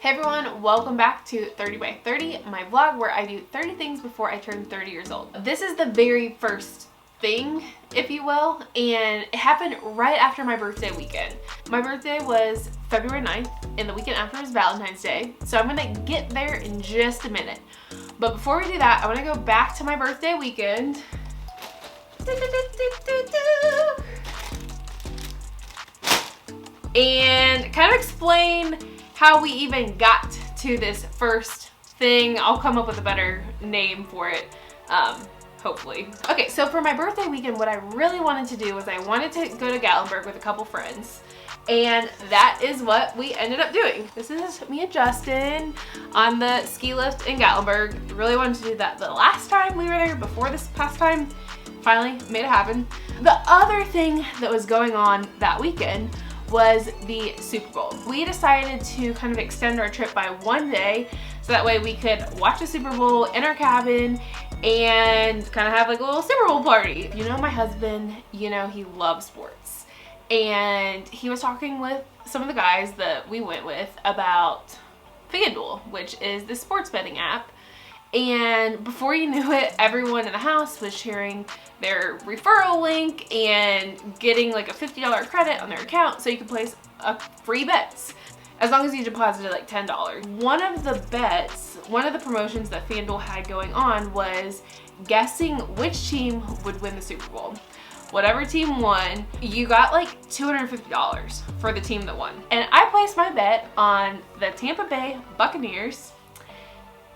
Hey everyone, welcome back to 30 by 30, my vlog where I do 30 things before I turn 30 years old. This is the very first thing, if you will, and it happened right after my birthday weekend. My birthday was February 9th, and the weekend after was Valentine's Day, so I'm gonna get there in just a minute. But before we do that, I wanna go back to my birthday weekend. And kind of explain how we even got to this first thing. I'll come up with a better name for it, hopefully. Okay, so for my birthday weekend, what I really wanted to do was I wanted to go to Gatlinburg with a couple friends, and that is what we ended up doing. This is me and Justin on the ski lift in Gatlinburg. Really wanted to do that the last time we were there, before this past time. Finally made it happen. The other thing that was going on that weekend was the Super Bowl. We decided to kind of extend our trip by one day so that way we could watch the Super Bowl in our cabin and kind of have like a little Super Bowl party. You know my husband, you know he loves sports. And he was talking with some of the guys that we went with about FanDuel, which is the sports betting app. And before you knew it, everyone in the house was sharing their referral link and getting like a $50 credit on their account so you could place free bets as long as you deposited like $10. One of the promotions that FanDuel had going on was guessing which team would win the Super Bowl. Whatever team won, you got like $250 for the team that won. And I placed my bet on the Tampa Bay Buccaneers.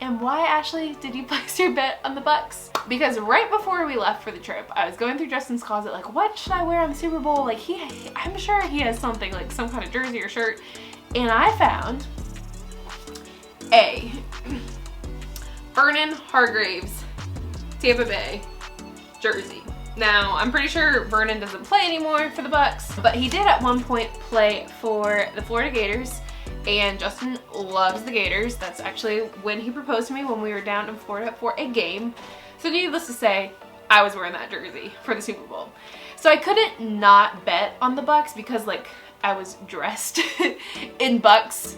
And why, Ashley, did you place your bet on the Bucks? Because right before we left for the trip, I was going through Justin's closet like, what should I wear on the Super Bowl? Like I'm sure he has something, like some kind of jersey or shirt. And I found a Vernon Hargreaves Tampa Bay jersey. Now, I'm pretty sure Vernon doesn't play anymore for the Bucks, but he did at one point play for the Florida Gators. And Justin loves the Gators. That's actually when he proposed to me, when we were down in Florida for a game. So needless to say, I was wearing that jersey for the Super Bowl. So I couldn't not bet on the Bucks because like I was dressed in Bucks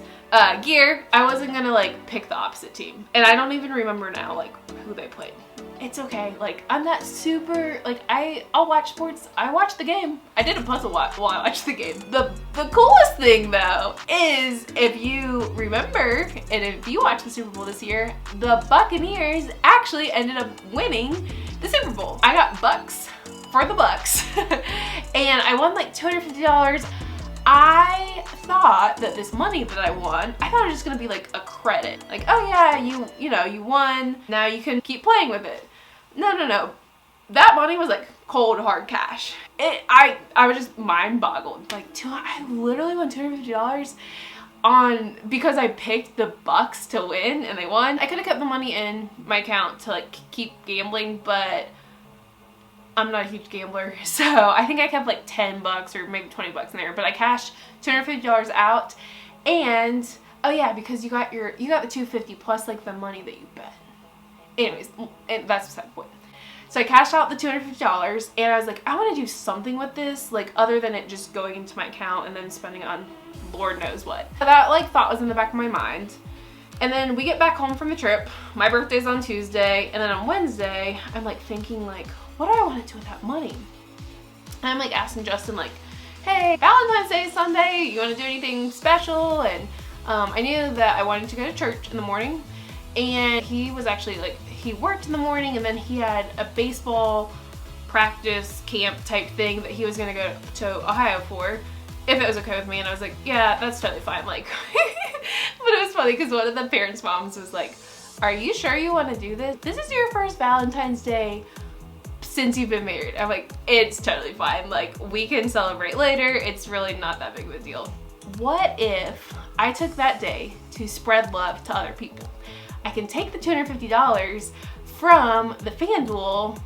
gear. I wasn't gonna like pick the opposite team. And I don't even remember now like who they played. It's okay. Like I'm not super, like I'll watch sports. I watch the game. I did a puzzle while I watched the game. The coolest thing though is if you remember and if you watch the Super Bowl this year, the Buccaneers actually ended up winning the Super Bowl. I got bucks for the Bucks and I won like $250. I thought that this money that I won, I thought it was just gonna be like a credit. Like, oh yeah, you won, now you can keep playing with it. No. That money was like cold hard cash. I was just mind boggled. Like, I literally won $250 because I picked the Bucks to win and they won. I could have kept the money in my account to like keep gambling, but I'm not a huge gambler, so I think I kept like $10 or maybe $20 in there, but I cashed $250 out. And oh yeah, because you got the $250 plus like the money that you bet. Anyways, and that's beside the point. So I cashed out the $250 and I was like, I want to do something with this, like other than it just going into my account and then spending on Lord knows what. That like thought was in the back of my mind. And then we get back home from the trip. My birthday's on Tuesday, and then on Wednesday, I'm like thinking like, what do I want to do with that money? And I'm like asking Justin like, hey, Valentine's Day is Sunday, you want to do anything special? And I knew that I wanted to go to church in the morning, and he was actually like, he worked in the morning and then he had a baseball practice camp type thing that he was gonna go to Ohio for, if it was okay with me. And I was like, yeah, that's totally fine. Like, but it was funny because one of the parents' moms was like, are you sure you want to do this? This is your first Valentine's Day since you've been married. I'm like, it's totally fine. Like, we can celebrate later. It's really not that big of a deal. What if I took that day to spread love to other people? I can take the $250 from the FanDuel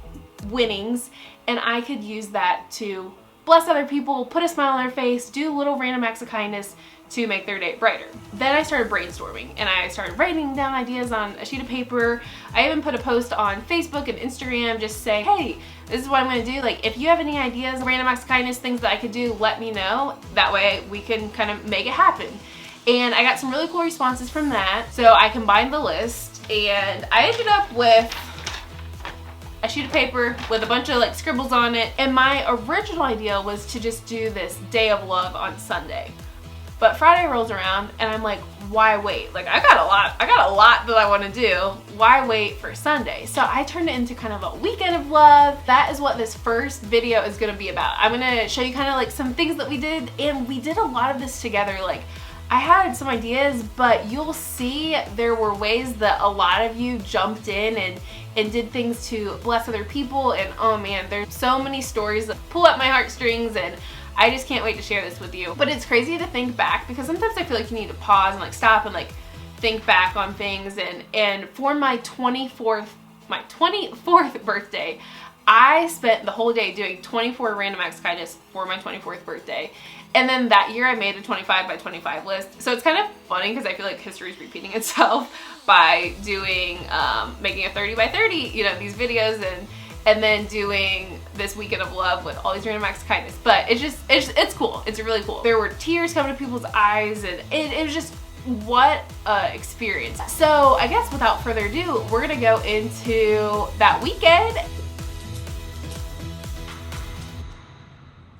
winnings and I could use that to bless other people, put a smile on their face, do little random acts of kindness to make their day brighter. Then I started brainstorming and I started writing down ideas on a sheet of paper. I even put a post on Facebook and Instagram just saying, hey, this is what I'm gonna do. Like, if you have any ideas, random acts of kindness, things that I could do, let me know. That way we can kind of make it happen. And I got some really cool responses from that. So I combined the list and I ended up with a sheet of paper with a bunch of like scribbles on it. And my original idea was to just do this day of love on Sunday. But Friday rolls around and I'm like, why wait? Like I got a lot that I want to do. Why wait for Sunday? So I turned it into kind of a weekend of love. That is what this first video is going to be about. I'm going to show you kind of like some things that we did, and we did a lot of this together. Like I had some ideas, but you'll see there were ways that a lot of you jumped in and did things to bless other people. And oh man, there's so many stories that pull at my heartstrings, and I just can't wait to share this with you. But it's crazy to think back, because sometimes I feel like you need to pause and like stop and like think back on things. And for my 24th birthday, I spent the whole day doing 24 random acts of kindness for my 24th birthday. And then that year I made a 25 by 25 list. So it's kind of funny because I feel like history is repeating itself by doing, making a 30 by 30, you know, these videos, and then doing this weekend of love with all these random acts of kindness. But it's cool. It's really cool. There were tears coming to people's eyes, and it was just, what a experience. So I guess without further ado, we're gonna go into that weekend.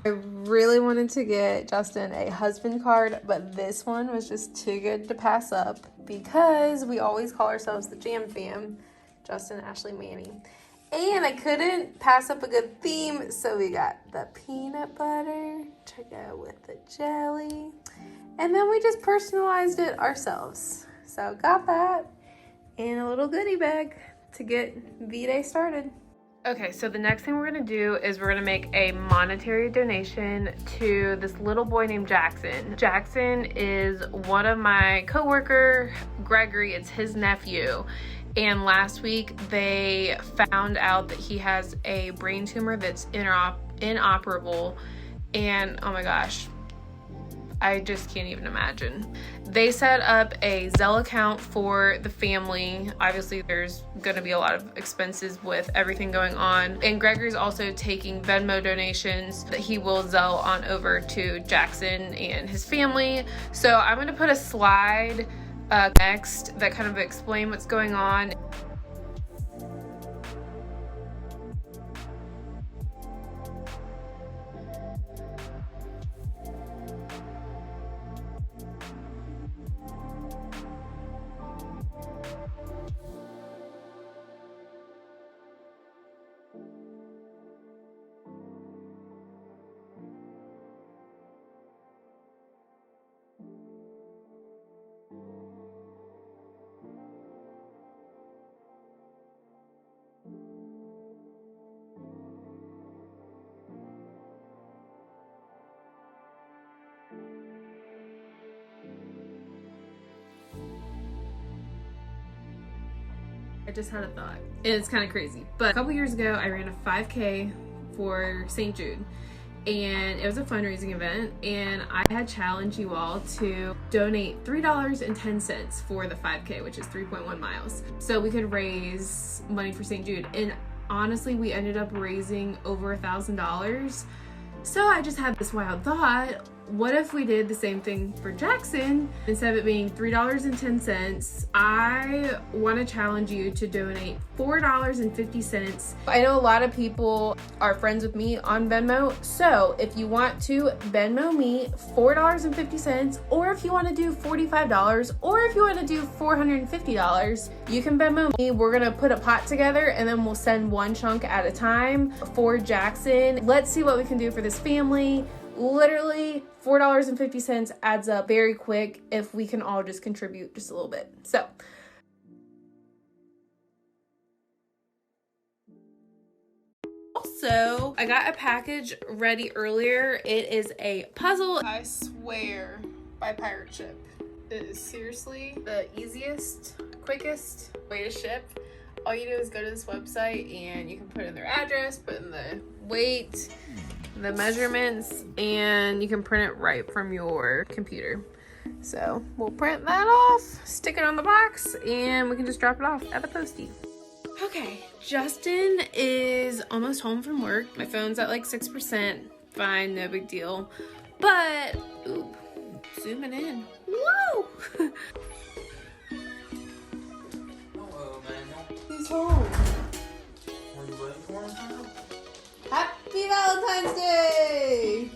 I really wanted to get Justin a husband card, but this one was just too good to pass up because we always call ourselves the Jam Fam, Justin, Ashley, Manny. And I couldn't pass up a good theme, so we got the peanut butter to go with the jelly, and then we just personalized it ourselves. So got that in a little goodie bag to get V-Day started. Okay, so the next thing we're gonna do is we're gonna make a monetary donation to this little boy named Jackson. Jackson is one of my coworker, Gregory, it's his nephew. And last week they found out that he has a brain tumor that's inoperable. And oh my gosh, I just can't even imagine. They set up a Zelle account for the family. Obviously there's gonna be a lot of expenses with everything going on. And Gregory's also taking Venmo donations that he will Zelle on over to Jackson and his family. So I'm gonna put a slide next that kind of explain what's going on. I just had a thought, and it's kind of crazy, but a couple years ago I ran a 5K for St. Jude, and it was a fundraising event, and I had challenged you all to donate $3.10 for the 5K, which is 3.1 miles, so we could raise money for St. Jude. And honestly, we ended up raising over $1,000. So I just had this wild thought, what if we did the same thing for Jackson? Instead of it being $3.10, I want to challenge you to donate $4.50. I know a lot of people are friends with me on Venmo, so if you want to Venmo me $4.50, or if you want to do $45, or if you want to do $450, you can Venmo me. We're gonna put a pot together and then we'll send one chunk at a time for Jackson. Let's see what we can do for this family. Literally $4.50 adds up very quick if we can all just contribute just a little bit. So also, I got a package ready earlier. It is a puzzle, I swear, by Pirate Ship. It is seriously the easiest, quickest way to ship. All you do is go to this website and you can put in their address, put in the weight, the measurements, and you can print it right from your computer. So we'll print that off, stick it on the box, and we can just drop it off at the postie. Okay, Justin is almost home from work. My phone's at like 6%, fine, no big deal. But, zooming in, Woo! Hello, Manuel. He's home. Are you waiting for him? Happy Valentine's Day!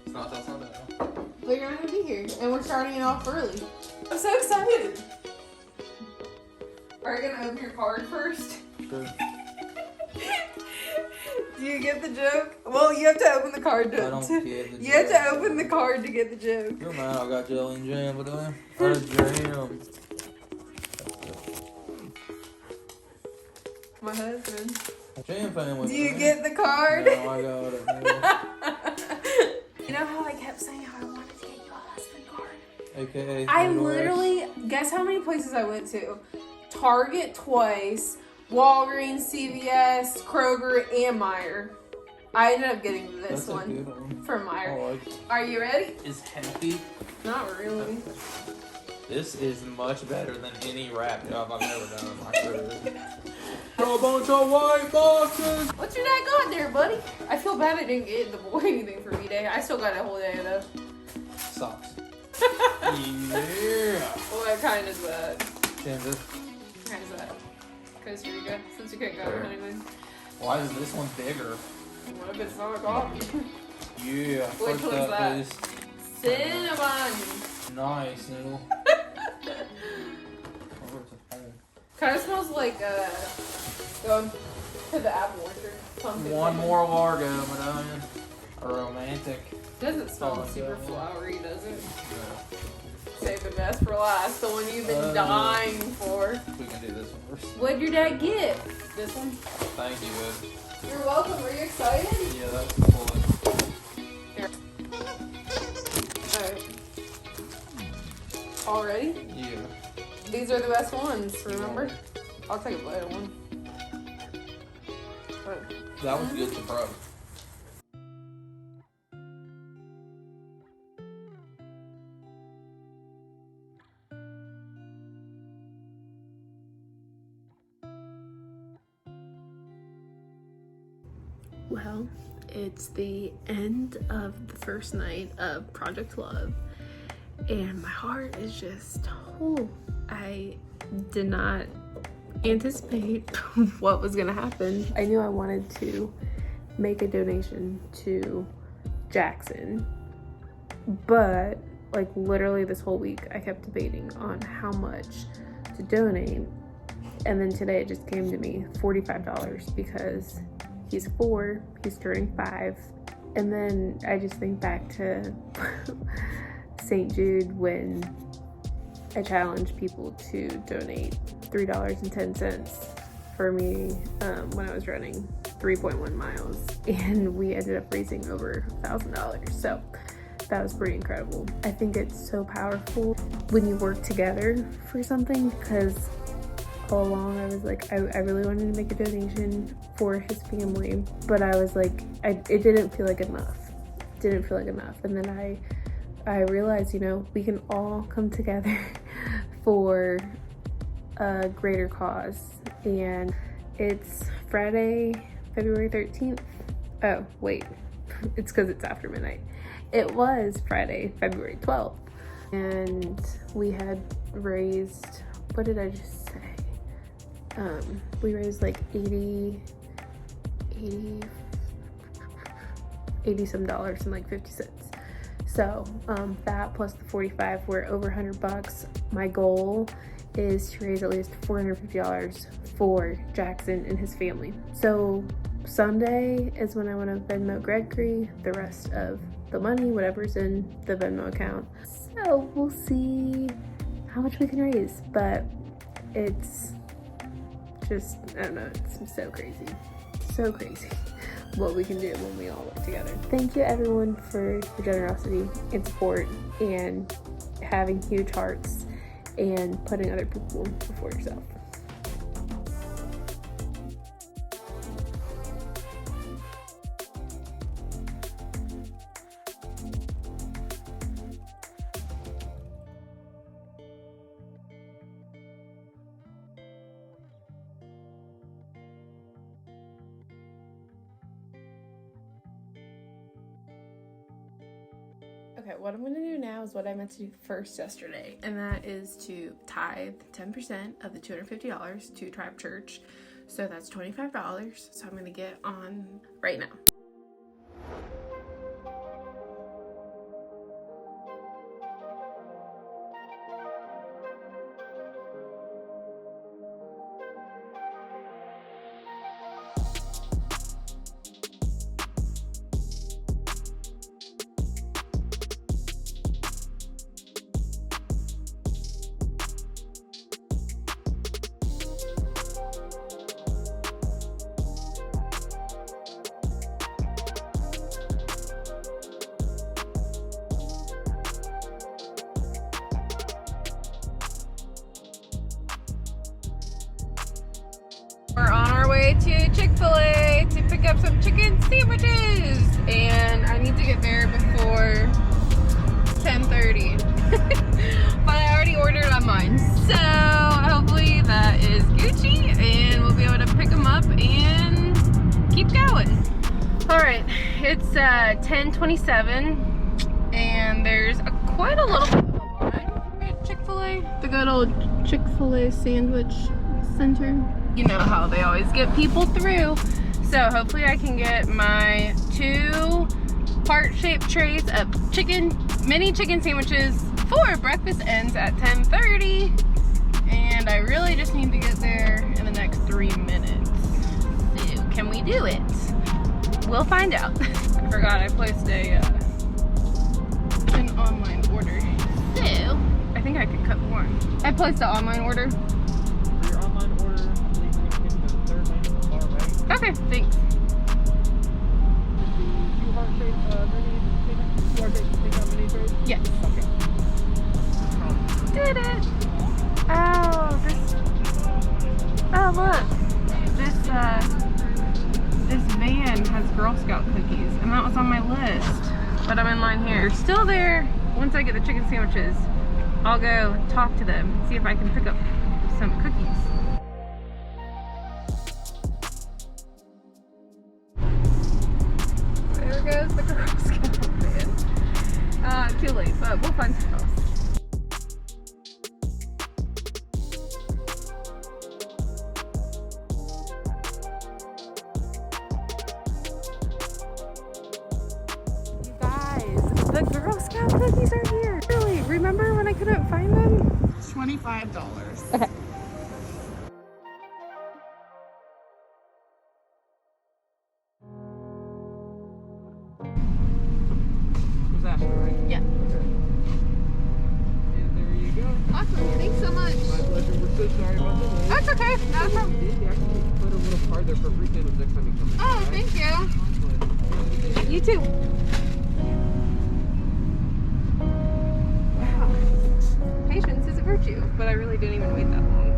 It's not till Sunday, huh? But you're not gonna be here, and we're starting it off early. I'm so excited. Are you gonna open your card first? Sure. Do you get the joke? Well, you have to open the card to. I don't get the joke. You have to open the card to get the joke. You're mad I got jelly and jam, but I got a jam. My husband. Jam family. Do you get the card? No, I got it. Man. You know how I kept saying how I wanted to get you a husband card? AKA. I literally, guess how many places I went to? Target twice, Walgreens, CVS, Kroger, and Meijer. I ended up getting this That's a one good one. from Meijer. I like it. Are you ready? Is happy. Not really. This is much better than any rap job I've ever done in my career. A bunch of white boxes. What's your dad got there, buddy? I feel bad I didn't get the boy anything for B-Day. I still got a whole day though. Socks. Yeah. What kind is that? Kansas. What kind is that? Costa Rica, since you couldn't go to honeymoon. Why is this one bigger? What if it's not a coffee? Yeah. Which fuck one's that? Please. Cinnamon. Nice, noodle. Kind of smells like going to the apple orchard. Something. One more Largo, medallion. A romantic. Doesn't smell Oh, super yeah. flowery, does it? Yeah. Save the best for last. The one you've been No. dying for. We can do this one first. What'd your dad get? This one? Thank you, babe. You're welcome. Are you excited? Yeah, that's cool. Here. Alright. All ready? Yeah. These are the best ones, remember? I'll take a bite of one. That was good to pro. Well, it's the end of the first night of Project Love, and my heart is just whole. I did not anticipate what was gonna happen. I knew I wanted to make a donation to Jackson, but like literally this whole week I kept debating on how much to donate, and then today it just came to me, $45, because he's 4, he's turning 5. And then I just think back to St. Jude when I challenged people to donate $3.10 for me when I was running 3.1 miles, and we ended up raising over $1,000. So that was pretty incredible. I think it's so powerful when you work together for something, because all along I was like, I really wanted to make a donation for his family, but I was like, it didn't feel like enough. And then I realized, you know, we can all come together for a greater cause. And it's Friday, February 13th. Oh, wait, it's because it's after midnight. It was Friday, February 12th. And we had raised, what did I just say? We raised like 80 some dollars and like 50 cents. So that plus the 45, we're over $100. My goal is to raise at least $450 for Jackson and his family. So Sunday is when I want to Venmo Gregory the rest of the money, whatever's in the Venmo account. So we'll see how much we can raise, but it's just, I don't know, it's so crazy what we can do when we all work together. Thank you everyone for your generosity and support and having huge hearts and putting other people before yourself. Okay, what I'm gonna do now is what I meant to do first yesterday, and that is to tithe 10% of the $250 to Tribe Church. So that's $25. So I'm gonna get on right now. We're on our way to Chick-fil-A to pick up some chicken sandwiches, and I need to get there before 10:30. But I already ordered on mine, so hopefully that is Gucci, and we'll be able to pick them up and keep going. All right, it's 10:27, and there's quite a little bit of a line at Chick-fil-A, the good old Chick-fil-A sandwich center. You know how they always get people through. So hopefully I can get my 2 heart-shaped trays of mini chicken sandwiches for breakfast ends at 10:30. And I really just need to get there in the next 3 minutes. So can we do it? We'll find out. I forgot I placed an online order. So I think I could cut more. I placed the online order. Okay, thanks. Yes. Okay. Did it. Oh, look. This van has Girl Scout cookies, and that was on my list. But I'm in line here. Still there. Once I get the chicken sandwiches, I'll go talk to them, see if I can pick up some cookies. Goes the Girl Scout van. Too late, but we'll find some else. You guys, the Girl Scout cookies are here. Really? Remember when I couldn't find them? $25. Okay. Right? Yeah. Okay. And there you go. Awesome. Thanks so much. My pleasure. We're so sorry about the wait. That's okay. No problem. You actually put a little card there for free sandwich next time you come in. Oh, right? thank you. My pleasure. You too. Wow. Patience is a virtue, but I really didn't even wait that long.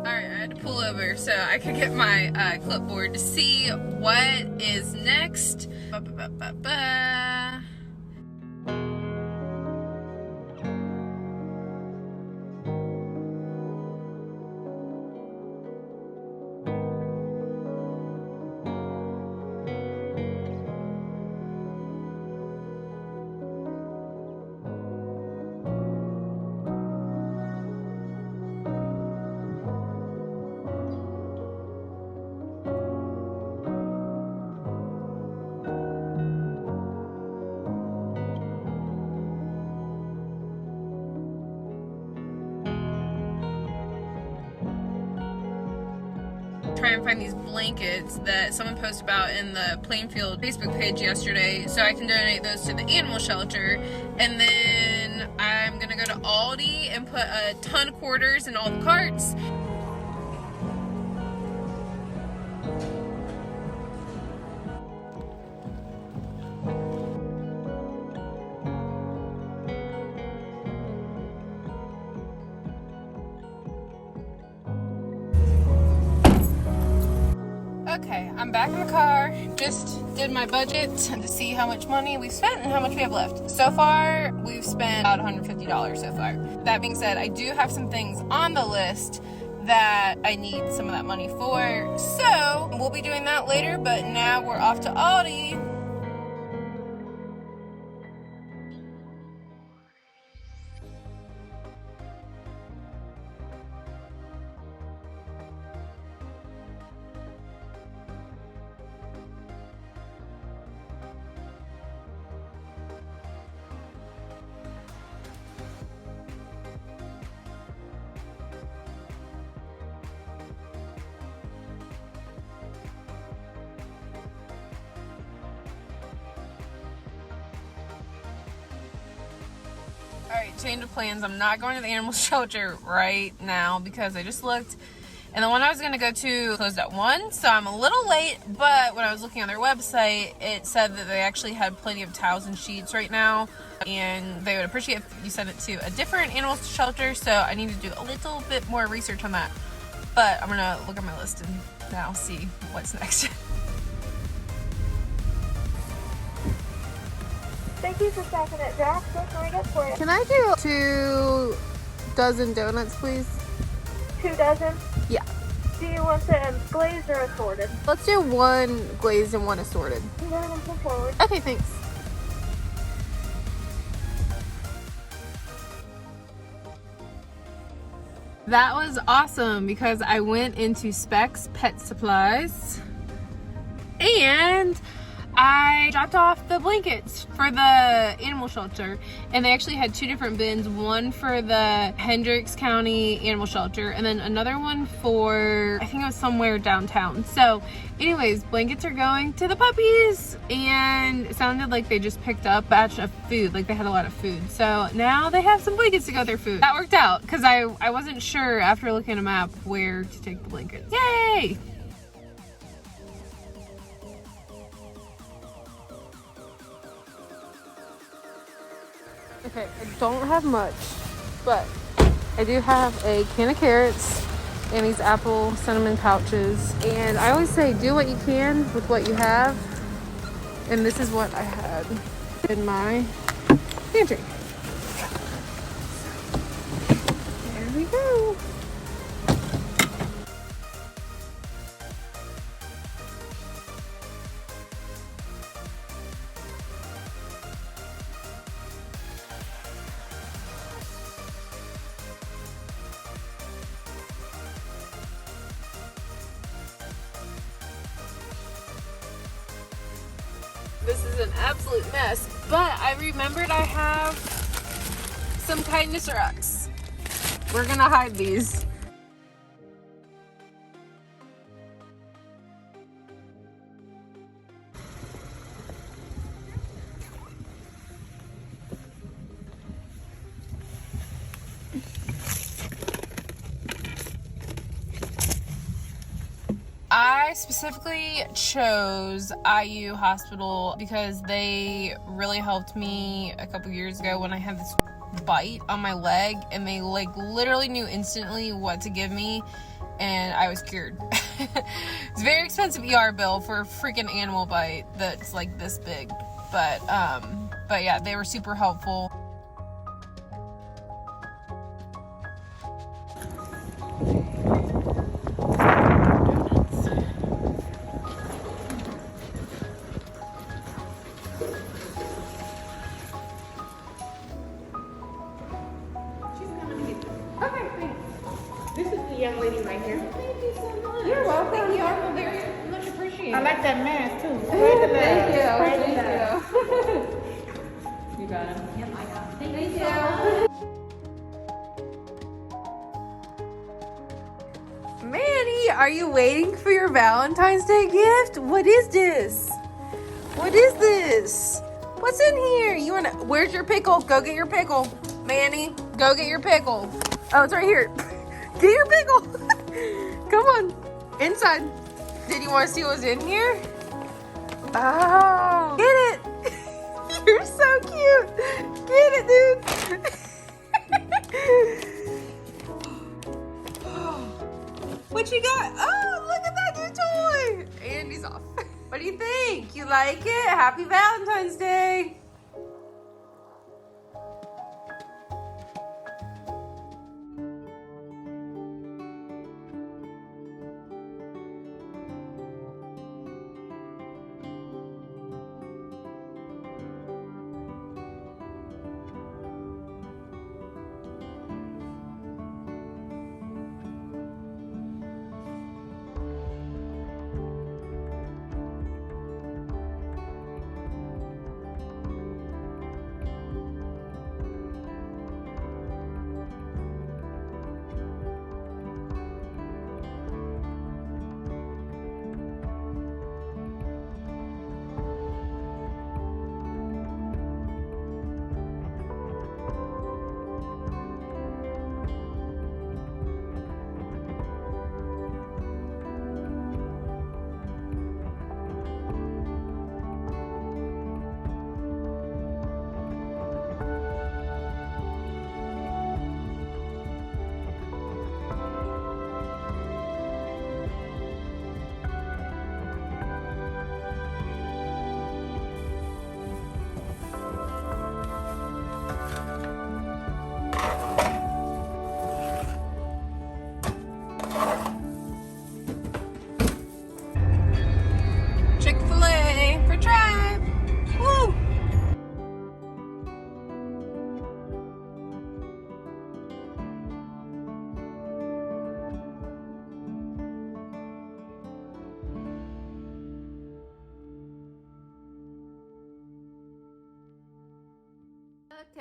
Alright, I had to pull over so I could get my clipboard to see what is next. Try and find these blankets that someone posted about in the Plainfield Facebook page yesterday so I can donate those to the animal shelter. And then I'm gonna go to Aldi and put a ton of quarters in all the carts. Okay, I'm back in the car. Just did my budget to see how much money we've spent and how much we have left. So far, we've spent about $150 so far. That being said, I do have some things on the list that I need some of that money for. So, we'll be doing that later, but now we're off to Aldi. change of plans. I'm not going to the animal shelter right now because I just looked and the one I was going to go to closed at 1, so I'm a little late, but when I was looking on their website, it said that they actually had plenty of towels and sheets right now, and they would appreciate if you send it to a different animal shelter, so I need to do a little bit more research on that. But I'm going to look at my list and now see what's next. Thank you for stopping at Jack's. What can I get for you? Can I do 2 dozen donuts, please? 2 dozen? Yeah. Do you want them glazed or assorted? Let's do 1 glazed and 1 assorted. Go ahead and come forward. Okay, thanks. That was awesome because I went into Specs Pet Supplies and I dropped off the blankets for the animal shelter, and they actually had 2 different bins, one for the Hendricks County Animal Shelter and then another one for, I think it was somewhere downtown. So anyways, blankets are going to the puppies, and it sounded like they just picked up a batch of food, like they had a lot of food. So now they have some blankets to go with their food. That worked out because I wasn't sure after looking at a map where to take the blankets. Yay! Okay, I don't have much, but I do have a can of carrots and these apple cinnamon pouches. And I always say do what you can with what you have. And this is what I had in my pantry. There we go. This is an absolute mess, but I remembered I have some kindness rocks. We're gonna hide these. I specifically chose IU Hospital because they really helped me a couple years ago when I had this bite on my leg, and they like literally knew instantly what to give me, and I was cured. It's a very expensive ER bill for a freaking animal bite that's like this big, but yeah, they were super helpful. Young lady right here. Thank you so much. You're welcome. Thank you all very much appreciated. I like that mask too. Thank you. You got it. Yep, I got it. Thank you. Manny, are you waiting for your Valentine's Day gift? What is this? What is this? What's in here? Where's your pickle? Go get your pickle. Manny, go get your pickle. Oh, it's right here. Get your pickle. Come on. Inside. Did you want to see what was in here? Oh. Get it. You're so cute. Get it, dude. What you got? Oh, look at that new toy. And he's off. What do you think? You like it? Happy Valentine's Day.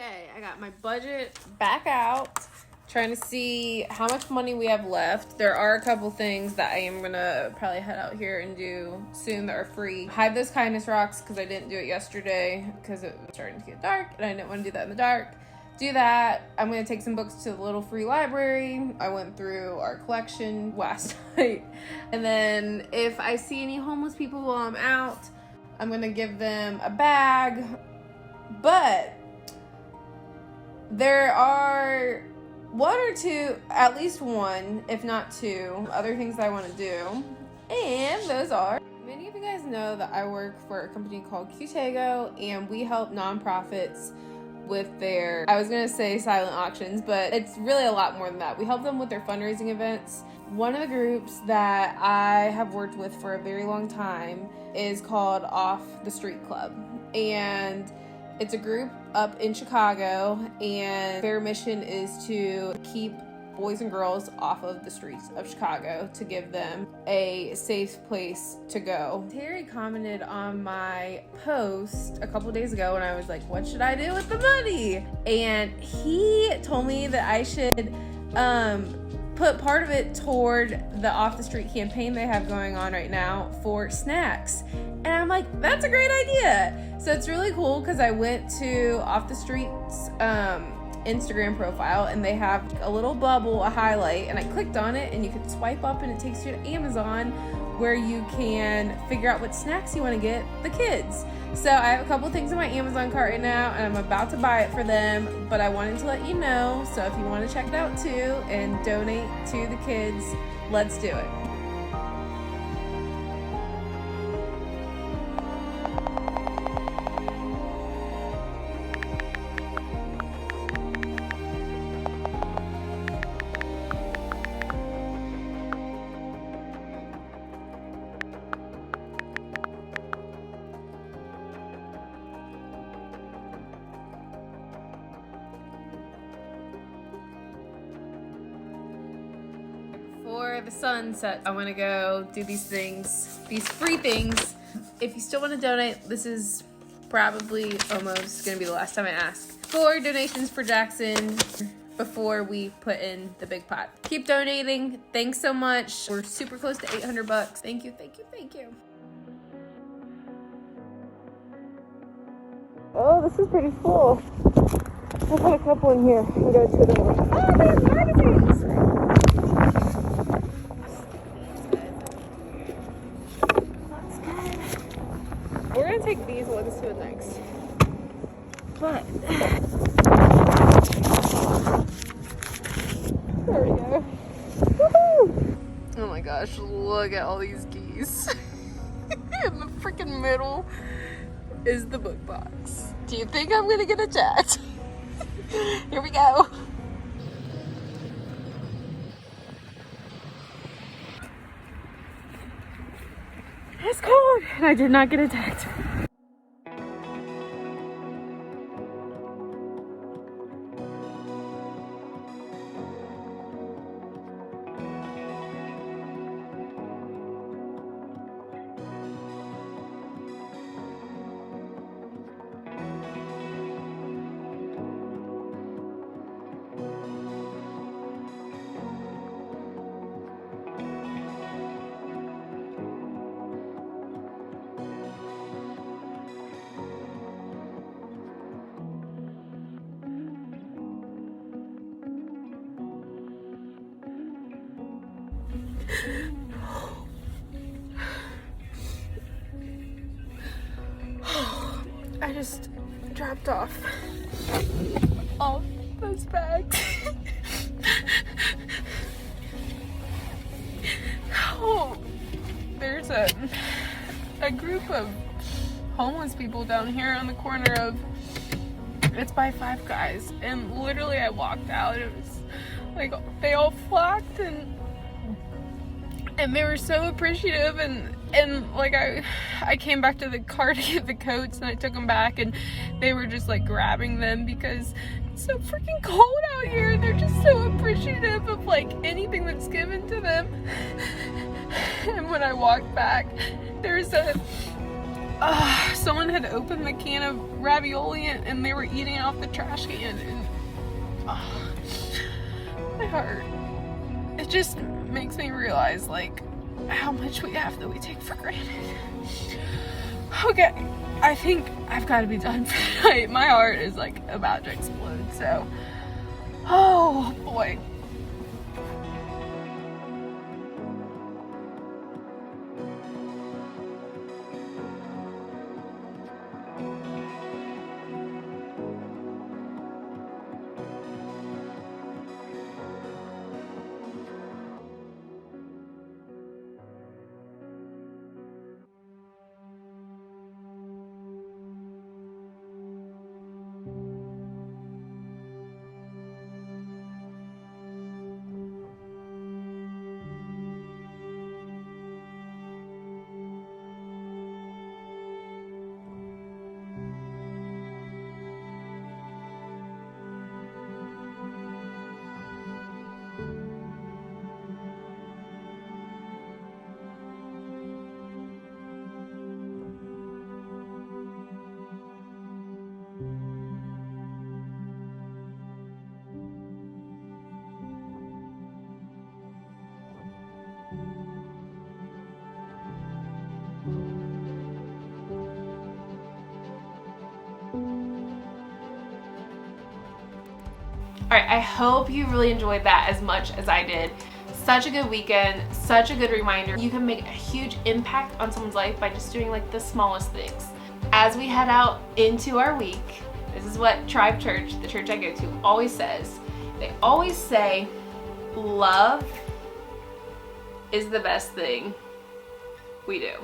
Okay, I got my budget back out. Trying to see how much money we have left. There are a couple things that I am gonna probably head out here and do soon that are free. Hide those kindness rocks because I didn't do it yesterday because it was starting to get dark and I didn't want to do that in the dark. Do that. I'm gonna take some books to the little free library. I went through our collection last night. And then if I see any homeless people while I'm out, I'm gonna give them a bag. But there are one or two, at least one, if not two, other things that I want to do. And those are, many of you guys know that I work for a company called Qtego, and we help nonprofits with their, I was going to say silent auctions, but it's really a lot more than that. We help them with their fundraising events. One of the groups that I have worked with for a very long time is called Off the Street Club. And it's a group up in Chicago, and their mission is to keep boys and girls off of the streets of Chicago, to give them a safe place to go. Terry commented on my post a couple days ago when I was like, what should I do with the money? And he told me that I should put part of it toward the Off the Street campaign they have going on right now for snacks. And I'm like, that's a great idea. So it's really cool because I went to Off the Street's Instagram profile, and they have a little bubble, a highlight, and I clicked on it, and you can swipe up and it takes you to Amazon, where you can figure out what snacks you want to get the kids. So I have a couple things in my Amazon cart right now, and I'm about to buy it for them, but I wanted to let you know. So if you want to check it out too and donate to the kids, let's do it. Before the sun sets, I want to go do these things, these free things. If you still want to donate, this is probably almost going to be the last time I ask for donations for Jackson before we put in the big pot. Keep donating. Thanks so much. We're super close to $800. Thank you, thank you, thank you. Oh, this is pretty full. I've got a couple in here. We go to the one. Oh, there's magazines! We're going to take these ones to the next. But There we go. Woohoo! Oh my gosh, look at all these geese. In the freaking middle is the book box. Do you think I'm gonna get attacked? Here we go. It's cold, and I did not get attacked. I just dropped off those bags. Oh, there's a group of homeless people down here on the corner of, it's by Five Guys, and literally I walked out, it was like they all flocked and they were so appreciative, and like I came back to the car to get the coats, and I took them back, and they were just like grabbing them because it's so freaking cold out here. They're just so appreciative of like anything that's given to them. And when I walked back, there's a Someone had opened the can of ravioli and they were eating it off the trash can, and my heart. It just makes me realize like how much we have that we take for granted. Okay, I think I've got to be done for tonight. My heart is like about to explode, so oh boy. Alright, I hope you really enjoyed that as much as I did. Such a good weekend, such a good reminder. You can make a huge impact on someone's life by just doing like the smallest things. As we head out into our week, this is what Tribe Church, the church I go to, always says. They always say, love is the best thing we do.